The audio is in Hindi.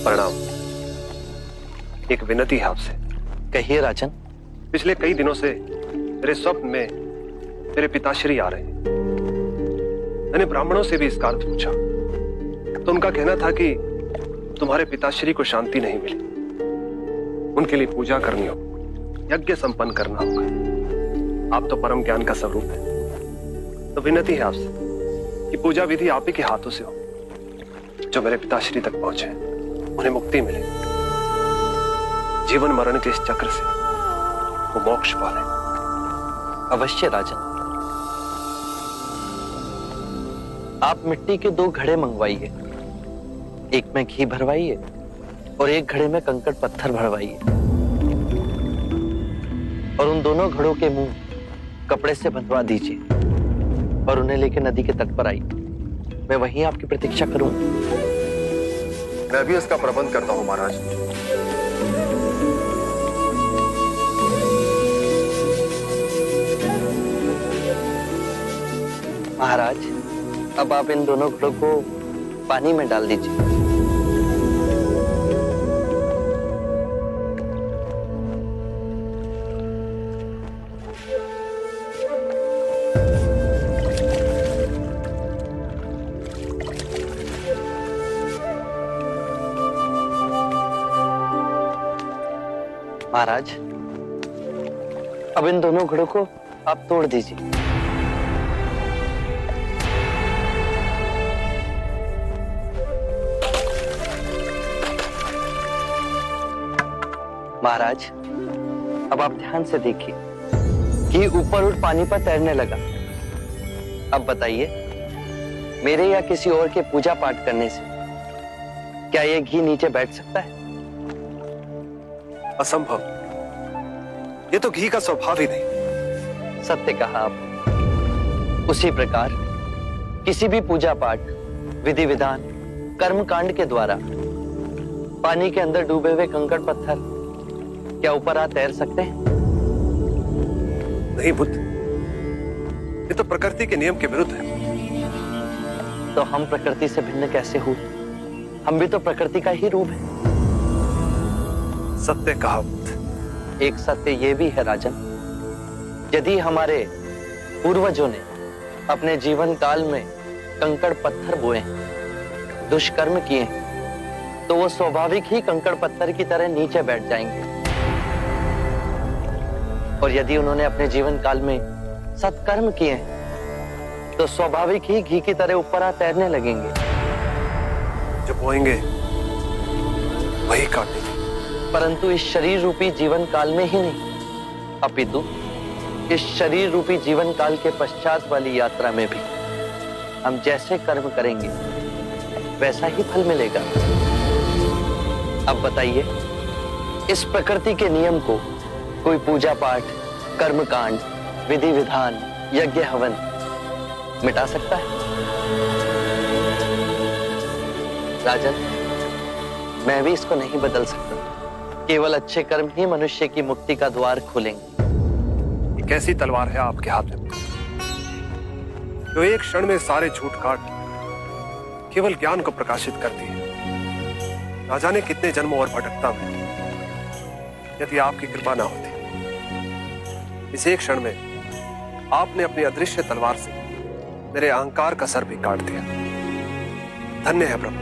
प्रणाम। एक विनती है आपसे। कहिए राजन। पिछले कई दिनों से मेरे स्वप्न में मेरे पिताश्री आ रहे हैं। मैंने ब्राह्मणों से भी इसका अर्थ पूछा तो उनका कहना था कि तुम्हारे पिताश्री को शांति नहीं मिली, उनके लिए पूजा करनी होगी, यज्ञ संपन्न करना होगा। आप तो परम ज्ञान का स्वरूप है, तो विनती है आपसे कि पूजा विधि आप ही के हाथों से हो। जो मेरे पिताश्री तक पहुंचे उन्हें मुक्ति मिले, जीवन मरण के इस चक्र से वो मोक्ष पाले। अवश्य राजन। आप मिट्टी के 2 घड़े मंगवाइए, एक में घी भरवाइए और एक घड़े में कंकड़ पत्थर भरवाइए, और उन दोनों घड़ों के मुंह कपड़े से बंधवा दीजिए और उन्हें लेकर नदी के तट पर आइए। मैं वहीं आपकी प्रतीक्षा करूंगा। मैं भी इसका प्रबंध करता हूं महाराज। महाराज, अब आप इन दोनों घड़ों को पानी में डाल दीजिए। महाराज, अब इन दोनों घड़ों को आप तोड़ दीजिए। महाराज, अब आप ध्यान से देखिए घी ऊपर उठ पानी पर तैरने लगा। अब बताइए, मेरे या किसी और के पूजा पाठ करने से क्या यह घी नीचे बैठ सकता है? असंभव। ये तो घी का स्वभाव ही नहीं। सत्य कहा आप। उसी प्रकार किसी भी पूजा पाठ, विधि विधान, कर्म कांड के द्वारा पानी के अंदर डूबे हुए कंकड़ पत्थर क्या ऊपर आ तैर सकते हैं? नहीं बुद्ध, ये तो प्रकृति के नियम के विरुद्ध है। तो हम प्रकृति से भिन्न कैसे हुए? हम भी तो प्रकृति का ही रूप है। सत्य कहा बुद्ध। एक सत्य ये भी है राजन, यदि हमारे पूर्वजों ने अपने जीवन काल में कंकड़ पत्थर बोए, दुष्कर्म किए, तो वो स्वाभाविक ही कंकड़ पत्थर की तरह नीचे बैठ जाएंगे। और यदि उन्होंने अपने जीवन काल में सत्कर्म किए तो स्वाभाविक ही घी की तरह ऊपर आ तैरने लगेंगे। जो बोएंगे वही काटेंगे। परंतु इस शरीर रूपी जीवन काल में ही नहीं, अपितु इस शरीर रूपी जीवन काल के पश्चात वाली यात्रा में भी हम जैसे कर्म करेंगे वैसा ही फल मिलेगा। अब बताइए, इस प्रकृति के नियम को कोई पूजा पाठ, कर्म कांड, विधि विधान, यज्ञ हवन मिटा सकता है? राजन, मैं भी इसको नहीं बदल सकता। केवल अच्छे कर्म ही मनुष्य की मुक्ति का द्वार खोलेंगे। ये कैसी तलवार है आपके हाथ में जो एक क्षण में सारे झूठ काट केवल ज्ञान को प्रकाशित करती है? ना जाने कितने जन्मों और भटकता में यदि आपकी कृपा ना होती, इस एक क्षण में आपने अपनी अदृश्य तलवार से मेरे अहंकार का सर भी काट दिया। धन्य है प्रभु।